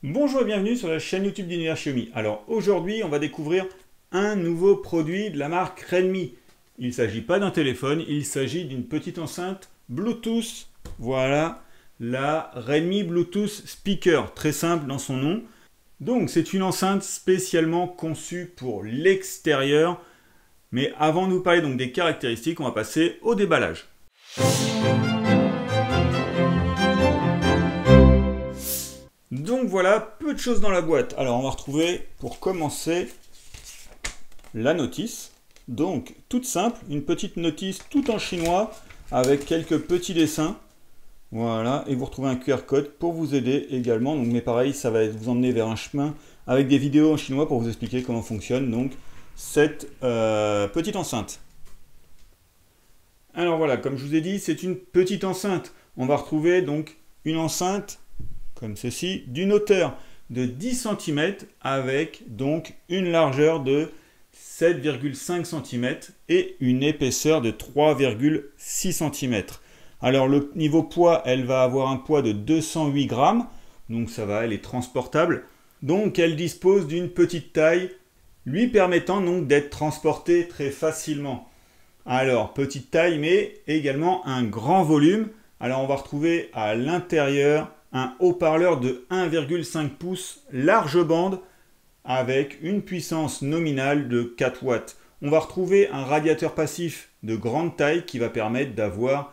Bonjour et bienvenue sur la chaîne YouTube d'Univers Xiaomi. Alors aujourd'hui, on va découvrir un nouveau produit de la marque Redmi. Il ne s'agit pas d'un téléphone, il s'agit d'une petite enceinte Bluetooth. Voilà, la Redmi Bluetooth Speaker, très simple dans son nom. Donc c'est une enceinte spécialement conçue pour l'extérieur. Mais avant de vous parler donc des caractéristiques, on va passer au déballage. Donc voilà, peu de choses dans la boîte. Alors on va retrouver, pour commencer, la notice. Donc toute simple, une petite notice tout en chinois avec quelques petits dessins. Voilà, et vous retrouvez un QR code pour vous aider également. Donc mais pareil, ça va vous emmener vers un chemin avec des vidéos en chinois pour vous expliquer comment fonctionne donc cette petite enceinte. Alors voilà, comme je vous ai dit, c'est une petite enceinte. On va retrouver donc une enceinte comme ceci, d'une hauteur de 10 cm avec donc une largeur de 7,5 cm et une épaisseur de 3,6 cm. Alors le niveau poids, elle va avoir un poids de 208 grammes, donc ça va, elle est transportable. Donc elle dispose d'une petite taille, lui permettant donc d'être transportée très facilement. Alors petite taille, mais également un grand volume. Alors on va retrouver à l'intérieur un haut-parleur de 1,5 pouces large bande avec une puissance nominale de 4 watts. On va retrouver un radiateur passif de grande taille qui va permettre d'avoir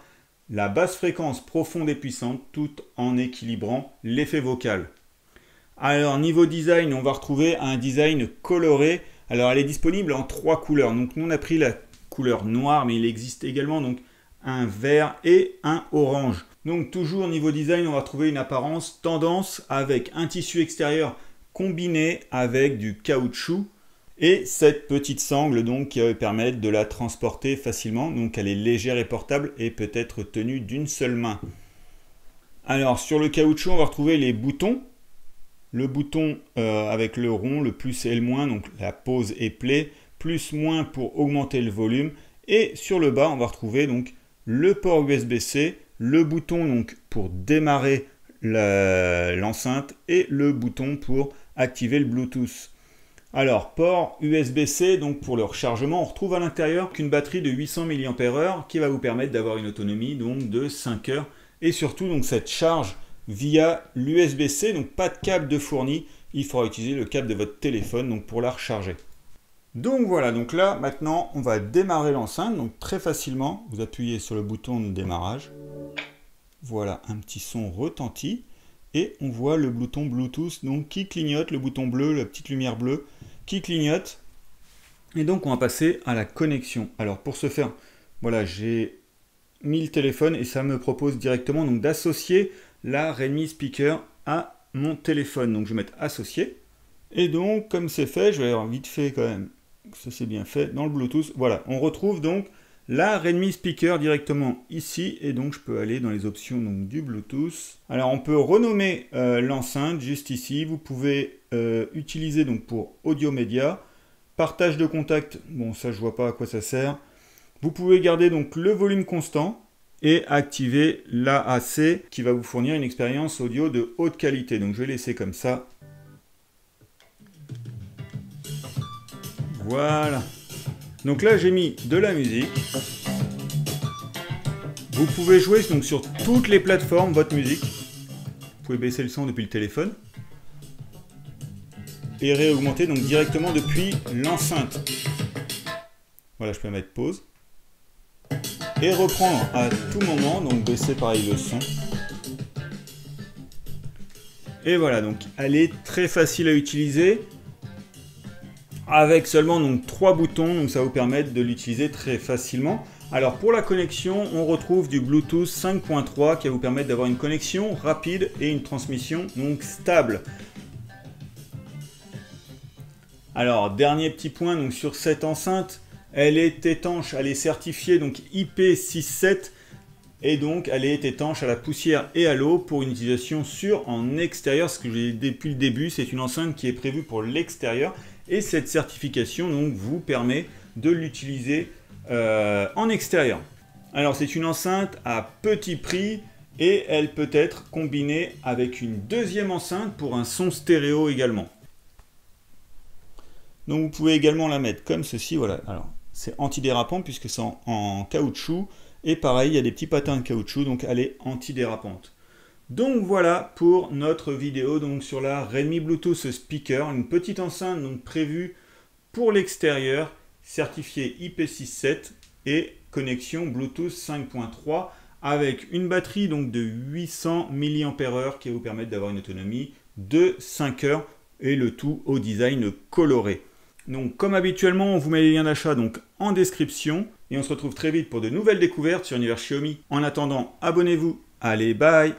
la basse fréquence profonde et puissante tout en équilibrant l'effet vocal. Alors niveau design, on va retrouver un design coloré. Alors elle est disponible en 3 couleurs. Donc nous on a pris la couleur noire, mais il existe également donc un vert et un orange. Donc toujours niveau design, on va trouver une apparence tendance avec un tissu extérieur combiné avec du caoutchouc et cette petite sangle donc qui va permettre de la transporter facilement. Donc elle est légère et portable et peut être tenue d'une seule main. Alors sur le caoutchouc, on va retrouver les boutons. Le bouton avec le rond, le plus et le moins, donc la pause et play, plus moins pour augmenter le volume. Et sur le bas, on va retrouver donc le port USB-C, le bouton donc pour démarrer l'enceinte et le bouton pour activer le Bluetooth. Alors port USB-C, donc pour le rechargement, on retrouve à l'intérieur qu'une batterie de 800 mAh qui va vous permettre d'avoir une autonomie donc de 5 heures et surtout donc cette charge via l'USB-C, donc pas de câble de fourni, il faudra utiliser le câble de votre téléphone donc pour la recharger. Donc voilà, donc là maintenant on va démarrer l'enceinte, donc très facilement, vous appuyez sur le bouton de démarrage, voilà un petit son retentit, et on voit le bouton Bluetooth donc qui clignote, le bouton bleu, la petite lumière bleue qui clignote, et donc on va passer à la connexion. Alors pour ce faire, voilà j'ai mis le téléphone et ça me propose directement donc d'associer la Redmi Speaker à mon téléphone, donc je vais mettre associé, et donc comme c'est fait, je vais avoir vite fait quand même. Ça c'est bien fait dans le Bluetooth. Voilà, on retrouve donc la Redmi Speaker directement ici et donc je peux aller dans les options donc, du Bluetooth. Alors on peut renommer l'enceinte juste ici. Vous pouvez utiliser donc pour audio média, partage de contact. Bon ça je vois pas à quoi ça sert. Vous pouvez garder donc le volume constant et activer l'AAC qui va vous fournir une expérience audio de haute qualité. Donc je vais laisser comme ça. Voilà. Donc là, j'ai mis de la musique. Vous pouvez jouer donc, sur toutes les plateformes, votre musique. Vous pouvez baisser le son depuis le téléphone. Et réaugmenter donc directement depuis l'enceinte. Voilà, je peux mettre pause. Et reprendre à tout moment, donc baisser pareil le son. Et voilà, donc elle est très facile à utiliser. Avec seulement donc 3 boutons, donc ça va vous permettre de l'utiliser très facilement. Alors pour la connexion, on retrouve du Bluetooth 5.3 qui va vous permettre d'avoir une connexion rapide et une transmission donc stable. Alors dernier petit point donc sur cette enceinte, elle est étanche, elle est certifiée donc IP67 et donc elle est étanche à la poussière et à l'eau pour une utilisation sûre en extérieur. Ce que j'ai dit depuis le début, c'est une enceinte qui est prévue pour l'extérieur. Et cette certification donc, vous permet de l'utiliser en extérieur. Alors c'est une enceinte à petit prix et elle peut être combinée avec une deuxième enceinte pour un son stéréo également. Donc vous pouvez également la mettre comme ceci, voilà. Alors c'est antidérapant puisque c'est en caoutchouc, et pareil il y a des petits patins de caoutchouc, donc elle est antidérapante. Donc voilà pour notre vidéo donc sur la Redmi Bluetooth Speaker, une petite enceinte donc prévue pour l'extérieur, certifiée IP67 et connexion Bluetooth 5.3 avec une batterie donc de 800 mAh qui va vous permettre d'avoir une autonomie de 5 heures et le tout au design coloré. Donc comme habituellement, on vous met les liens d'achat donc en description et on se retrouve très vite pour de nouvelles découvertes sur l'univers Xiaomi. En attendant, abonnez-vous. Allez, bye!